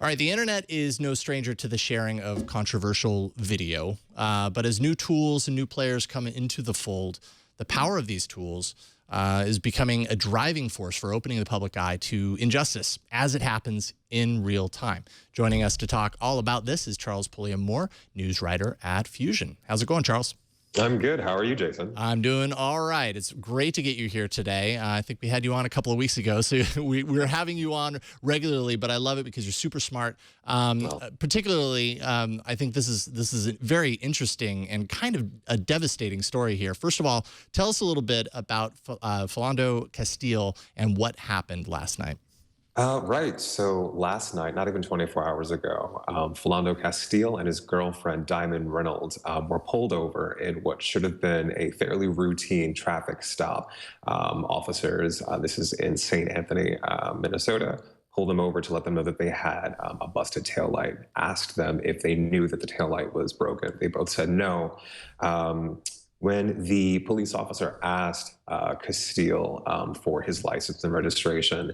All right, the internet is no stranger to the sharing of controversial video, but as new tools and new players come into the fold, the power of these tools is becoming a driving force for opening the public eye to injustice as it happens in real time. Joining us to talk all about this is Charles Pulliam-Moore, news writer at Fusion. How's it going, Charles? I'm good. How are you, Jason? I'm doing all right. It's great to get you here today. I think we had you on a couple of weeks ago, so we're having you on regularly, but I love it because you're super smart. Particularly, I think this is a very interesting and kind of a devastating story here. First of all, tell us a little bit about Philando Castile and what happened last night. Right. So last night, not even 24 hours ago, Philando Castile and his girlfriend, Diamond Reynolds, were pulled over in what should have been a fairly routine traffic stop. Officers, this is in St. Anthony, Minnesota, pulled them over to let them know that they had a busted taillight, asked them if they knew that the taillight was broken. They both said no. When the police officer asked Castile for his license and registration,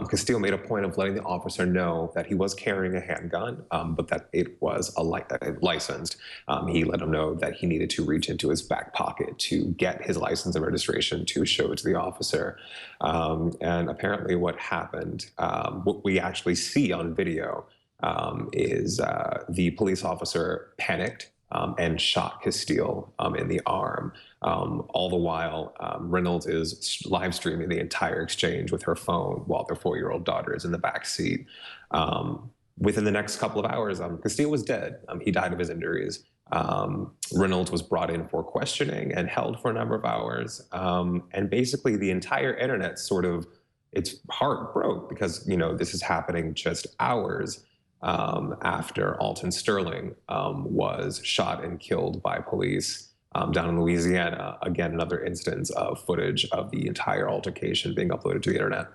Castile made a point of letting the officer know that he was carrying a handgun, but that it was licensed. He let him know that he needed to reach into his back pocket to get his license and registration to show it to the officer. And apparently what happened, what we actually see on video, is the police officer panicked and shot Castile in the arm. All the while, Reynolds is live streaming the entire exchange with her phone while their 4-year-old daughter is in the back seat. Within the next couple of hours, Castile was dead. He died of his injuries. Reynolds was brought in for questioning and held for a number of hours. And basically the entire internet its heart broke because, this is happening just hours after Alton Sterling was shot and killed by police down in Louisiana. Again, another instance of footage of the entire altercation being uploaded to the internet.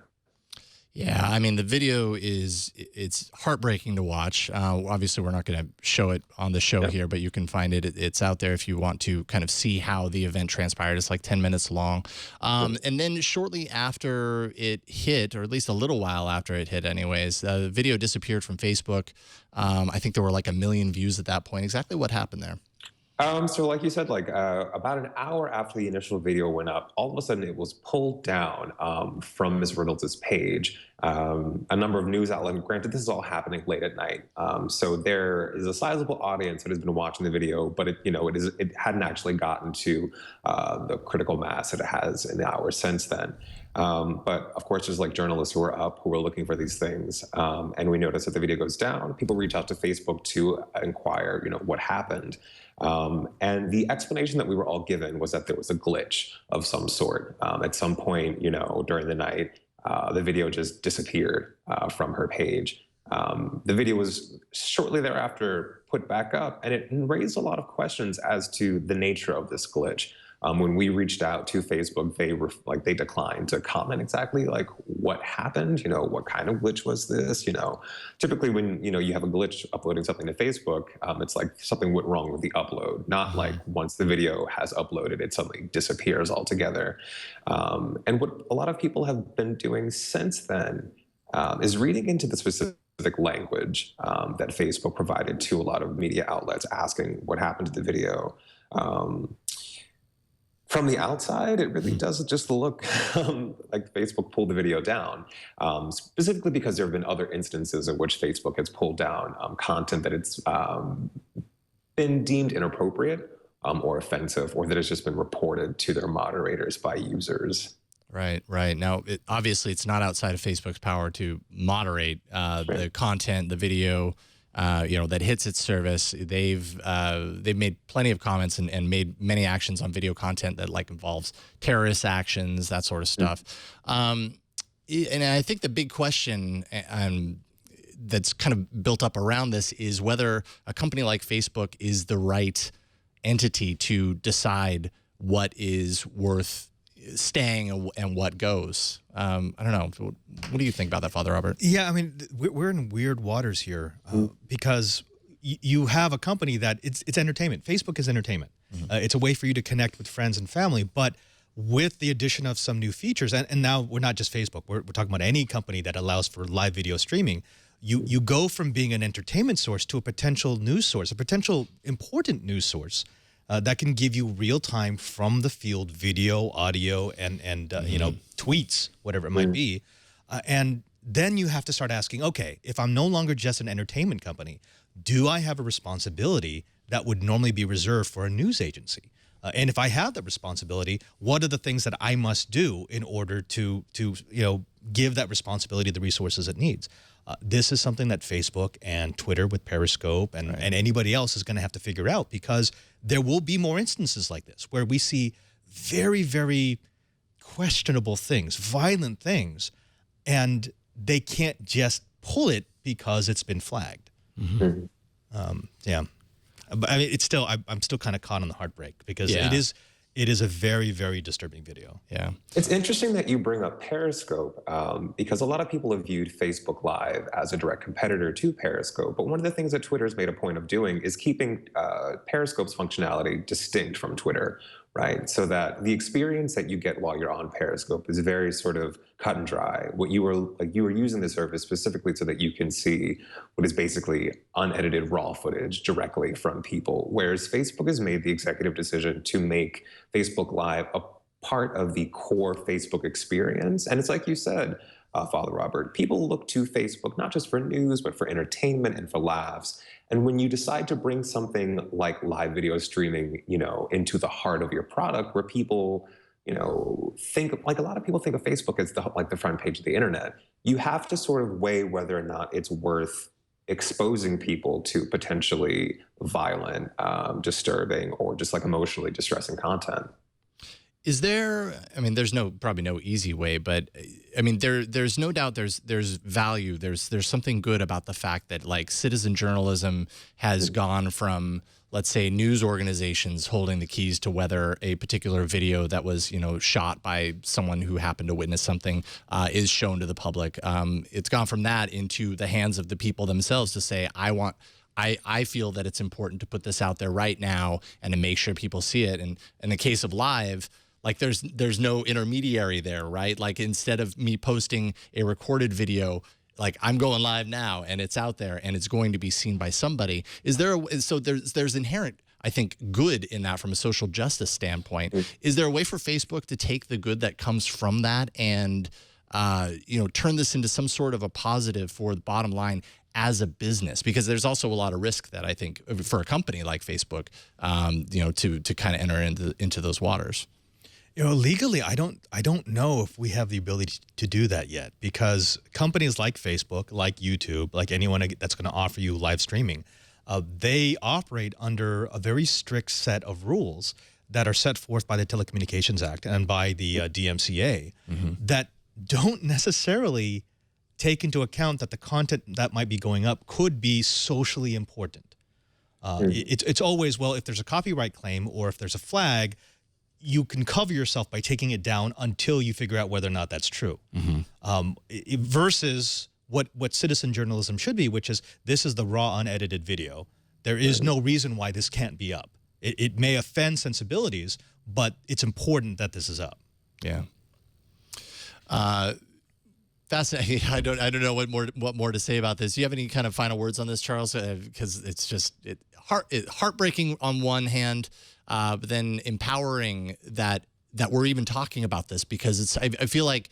Yeah, I mean, the video it's heartbreaking to watch. Obviously, we're not going to show it on the show here, but you can find it. It's out there if you want to kind of see how the event transpired. It's like 10 minutes long. And then shortly after it hit, or at least a little while after it hit anyways, the video disappeared from Facebook. I think there were like 1 million views at that point. Exactly what happened there? So like you said, about an hour after the initial video went up, all of a sudden it was pulled down from Ms. Reynolds' page. A number of news outlets, granted, this is all happening late at night. So there is a sizable audience that has been watching the video, but it hadn't actually gotten to the critical mass that it has in the hours since then. But of course, there's journalists who are up who are looking for these things. And we notice that the video goes down. People reach out to Facebook to inquire, what happened. And the explanation that we were all given was that there was a glitch of some sort. At some point, during the night, the video just disappeared from her page. The video was shortly thereafter put back up, and it raised a lot of questions as to the nature of this glitch. When we reached out to Facebook, they declined to comment exactly what happened. What kind of glitch was this? Typically when you have a glitch uploading something to Facebook, it's like something went wrong with the upload. Not like once the video has uploaded, it suddenly disappears altogether. And what a lot of people have been doing since then is reading into the specific language that Facebook provided to a lot of media outlets, asking what happened to the video. From the outside, it really does just look like Facebook pulled the video down, specifically because there have been other instances in which Facebook has pulled down content that it's been deemed inappropriate or offensive, or that has just been reported to their moderators by users. Right, right. Now, obviously, it's not outside of Facebook's power to moderate the content, the video, that hits its service. They've made plenty of comments and made many actions on video content that involves terrorist actions, that sort of stuff. And I think the big question that's kind of built up around this is whether a company like Facebook is the right entity to decide what is worth staying and what goes. I don't know. What do you think about that, Father Robert? Yeah, I mean, we're in weird waters here because you have a company that it's entertainment. Facebook is entertainment. It's a way for you to connect with friends and family, but with the addition of some new features, and now we're not just Facebook, we're talking about any company that allows for live video streaming, You go from being an entertainment source to a potential news source, a potential important news source that can give you real time from the field video, audio, and you know, tweets, whatever it might be, and then you have to start asking, okay, if I'm no longer just an entertainment company, do I have a responsibility that would normally be reserved for a news agency? And if I have that responsibility, what are the things that I must do in order to you know, give that responsibility the resources it needs? This is something that Facebook and Twitter with Periscope and anybody else is going to have to figure out, because there will be more instances like this where we see very, very questionable things, violent things, and they can't just pull it because it's been flagged. Yeah. But I mean, it's still, I'm still kind of caught on the heartbreak, because it is a very, very disturbing video. Yeah. It's interesting that you bring up Periscope, because a lot of people have viewed Facebook Live as a direct competitor to Periscope. But one of the things that Twitter has made a point of doing is keeping Periscope's functionality distinct from Twitter, right? So that the experience that you get while you're on Periscope is very sort of cut and dry. What you were using the service specifically so that you can see what is basically unedited raw footage directly from people, whereas Facebook has made the executive decision to make Facebook Live a part of the core Facebook experience. And it's like you said, Father Robert, people look to Facebook not just for news, but for entertainment and for laughs. And when you decide to bring something like live video streaming, you know, into the heart of your product, where people, you know, think, like a lot of people think of Facebook as the front page of the internet, you have to sort of weigh whether or not it's worth exposing people to potentially violent, disturbing, or just like emotionally distressing content. Is there, I mean, there's probably no easy way, but I mean, there's no doubt there's value. There's something good about the fact that, like, citizen journalism has gone from, let's say, news organizations holding the keys to whether a particular video that was, you know, shot by someone who happened to witness something is shown to the public. It's gone from that into the hands of the people themselves to say, I feel that it's important to put this out there right now and to make sure people see it. And in the case of live, like, there's no intermediary there, right? Like, instead of me posting a recorded video, like, I'm going live now and it's out there and it's going to be seen by somebody. So there's inherent, I think, good in that from a social justice standpoint. Is there a way for Facebook to take the good that comes from that and, you know, turn this into some sort of a positive for the bottom line as a business? Because there's also a lot of risk that I think for a company like Facebook, you know, to kind of enter into those waters. You know, legally, I don't know if we have the ability to do that yet, because companies like Facebook, like YouTube, like anyone that's going to offer you live streaming, they operate under a very strict set of rules that are set forth by the Telecommunications Act and by the DMCA that don't necessarily take into account that the content that might be going up could be socially important. It's always, well, if there's a copyright claim or if there's a flag, you can cover yourself by taking it down until you figure out whether or not that's true. Versus what citizen journalism should be, which is, this is the raw, unedited video. There is no reason why this can't be up. It may offend sensibilities, but it's important that this is up. Yeah. Fascinating. I don't know what more to say about this. Do you have any kind of final words on this, Charles? Because it's just heartbreaking on one hand, but then empowering that we're even talking about this, because I feel like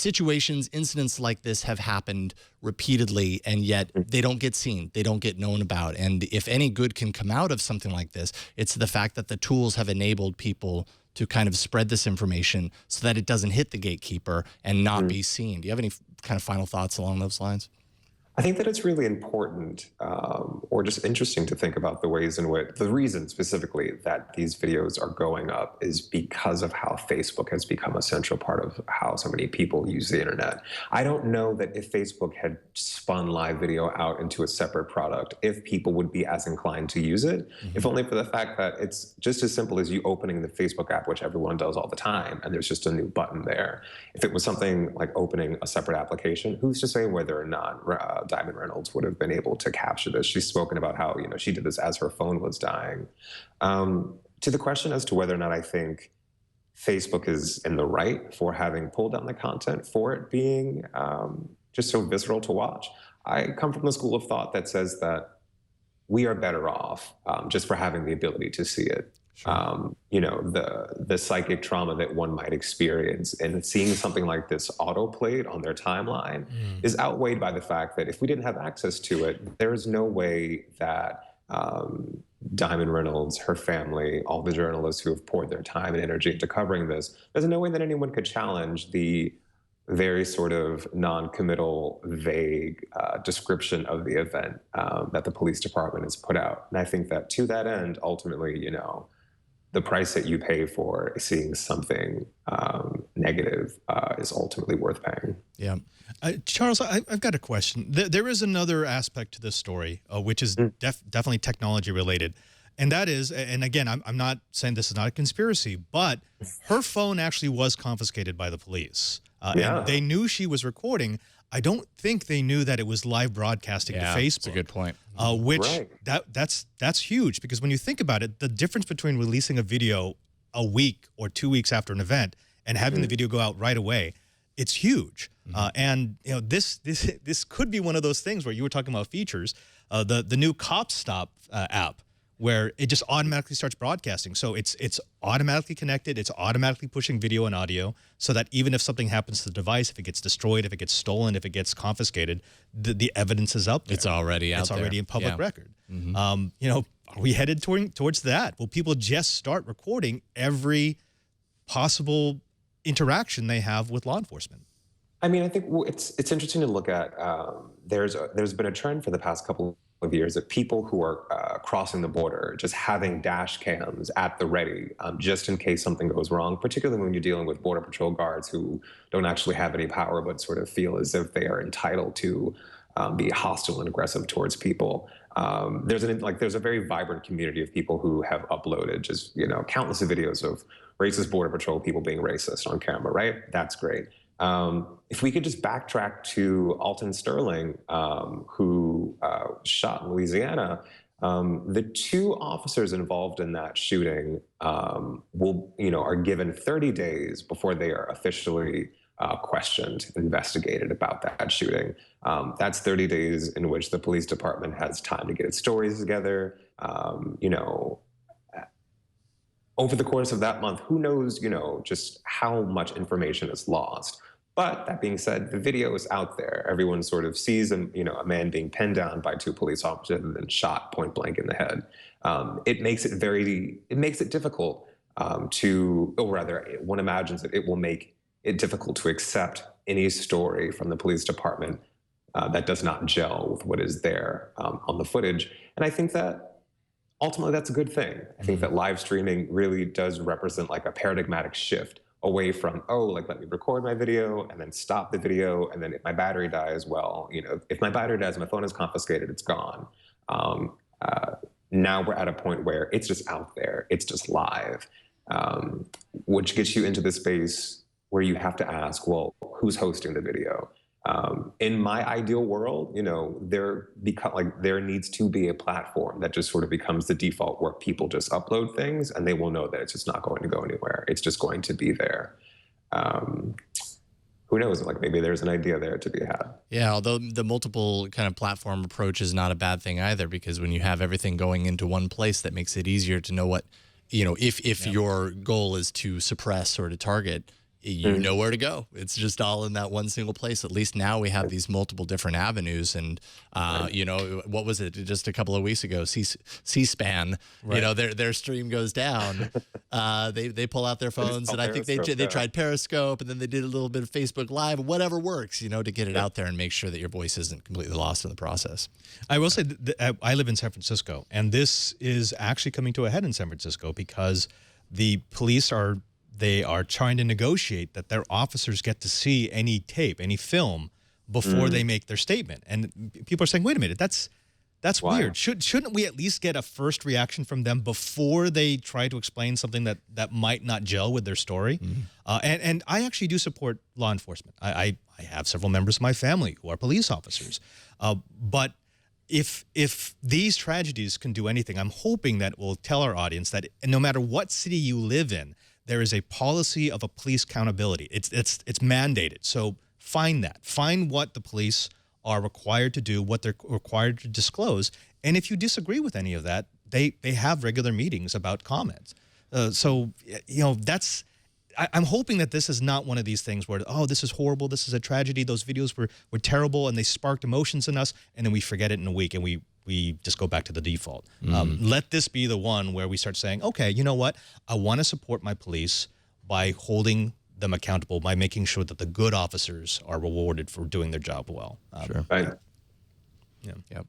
incidents like this have happened repeatedly, and yet they don't get seen, they don't get known about. And if any good can come out of something like this, it's the fact that the tools have enabled people to kind of spread this information so that it doesn't hit the gatekeeper and not be seen. Do you have any kind of final thoughts along those lines? I think that it's really important, or just interesting to think about the ways in which, the reason specifically that these videos are going up is because of how Facebook has become a central part of how so many people use the internet. I don't know that if Facebook had spun live video out into a separate product, if people would be as inclined to use it, if only for the fact that it's just as simple as you opening the Facebook app, which everyone does all the time, and there's just a new button there. If it was something like opening a separate application, who's to say whether or not Diamond Reynolds would have been able to capture this? She's spoken about how, you know, she did this as her phone was dying. To the question as to whether or not I think Facebook is in the right for having pulled down the content for it being just so visceral to watch. I come from the school of thought that says that we are better off just for having the ability to see it. Sure. You know, the psychic trauma that one might experience and seeing something like this autoplayed on their timeline is outweighed by the fact that if we didn't have access to it, there is no way that Diamond Reynolds, her family, all the journalists who have poured their time and energy into covering this, there's no way that anyone could challenge the very sort of non-committal, vague description of the event that the police department has put out. And I think that to that end, ultimately, you know, the price that you pay for seeing something negative is ultimately worth paying. Yeah. Charles, I've got a question. There is another aspect to this story, which is definitely technology related. And that is, and again, I'm not saying this is not a conspiracy, but her phone actually was confiscated by the police. And they knew she was recording. I don't think they knew that it was live broadcasting to Facebook. That's a good point. Which that's huge, because when you think about it, the difference between releasing a video a week or 2 weeks after an event and having the video go out right away, it's huge. And you know, this could be one of those things where you were talking about features, the new Cop Stop app, where it just automatically starts broadcasting. So it's automatically connected, it's automatically pushing video and audio, so that even if something happens to the device, if it gets destroyed, if it gets stolen, if it gets confiscated, the evidence is up there. It's already out there. It's already in public record. You know, are we headed towards that? Will people just start recording every possible interaction they have with law enforcement? I mean, I think it's interesting to look at. There's been a trend for the past couple of years of people who are crossing the border just having dash cams at the ready, just in case something goes wrong, particularly when you're dealing with Border Patrol guards who don't actually have any power but sort of feel as if they are entitled to be hostile and aggressive towards people. There's a very vibrant community of people who have uploaded just, you know, countless of videos of racist Border Patrol people being racist on camera, right? That's great. If we could just backtrack to Alton Sterling, who shot in Louisiana, the two officers involved in that shooting are given 30 days before they are officially questioned, investigated about that shooting. That's 30 days in which the police department has time to get its stories together. Over the course of that month, who knows, just how much information is lost. But that being said, the video is out there. Everyone sort of sees a man being pinned down by two police officers and then shot point blank in the head. It makes it difficult one imagines that it will make it difficult to accept any story from the police department that does not gel with what is there on the footage. And I think that ultimately, that's a good thing. I think that live streaming really does represent like a paradigmatic shift away from, let me record my video and then stop the video. And then if my battery dies, if my battery dies, my phone is confiscated, it's gone. Now we're at a point where it's just out there. It's just live, which gets you into the space where you have to ask, well, who's hosting the video? In my ideal world, there needs to be a platform that just sort of becomes the default where people just upload things and they will know that it's just not going to go anywhere. It's just going to be there. Who knows? Like maybe there's an idea there to be had. Yeah, although the multiple kind of platform approach is not a bad thing either, because when you have everything going into one place, that makes it easier to know what, if your goal is to suppress or to target, you know where to go. It's just all in that one single place. At least now we have these multiple different avenues. And, what was it? Just a couple of weeks ago, C-SPAN, their stream goes down. They pull out their phones, and I think they tried Periscope, and then they did a little bit of Facebook Live, whatever works, to get it out there and make sure that your voice isn't completely lost in the process. I will say that I live in San Francisco, and this is actually coming to a head in San Francisco because the police are trying to negotiate that their officers get to see any tape, any film before they make their statement. And people are saying, wait a minute, that's weird. Shouldn't we at least get a first reaction from them before they try to explain something that might not gel with their story? And I actually do support law enforcement. I have several members of my family who are police officers. But if these tragedies can do anything, I'm hoping that it will tell our audience that no matter what city you live in, there is a policy of a police accountability. It's mandated. So find that. Find what the police are required to do, what they're required to disclose. And if you disagree with any of that, they have regular meetings about comments. So, you know, I'm hoping that this is not one of these things where, oh, this is horrible, this is a tragedy, those videos were terrible and they sparked emotions in us, and then we forget it in a week and we just go back to the default. Let this be the one where we start saying, okay, you know what? I want to support my police by holding them accountable, by making sure that the good officers are rewarded for doing their job well. Sure. Right. Yeah. Yep.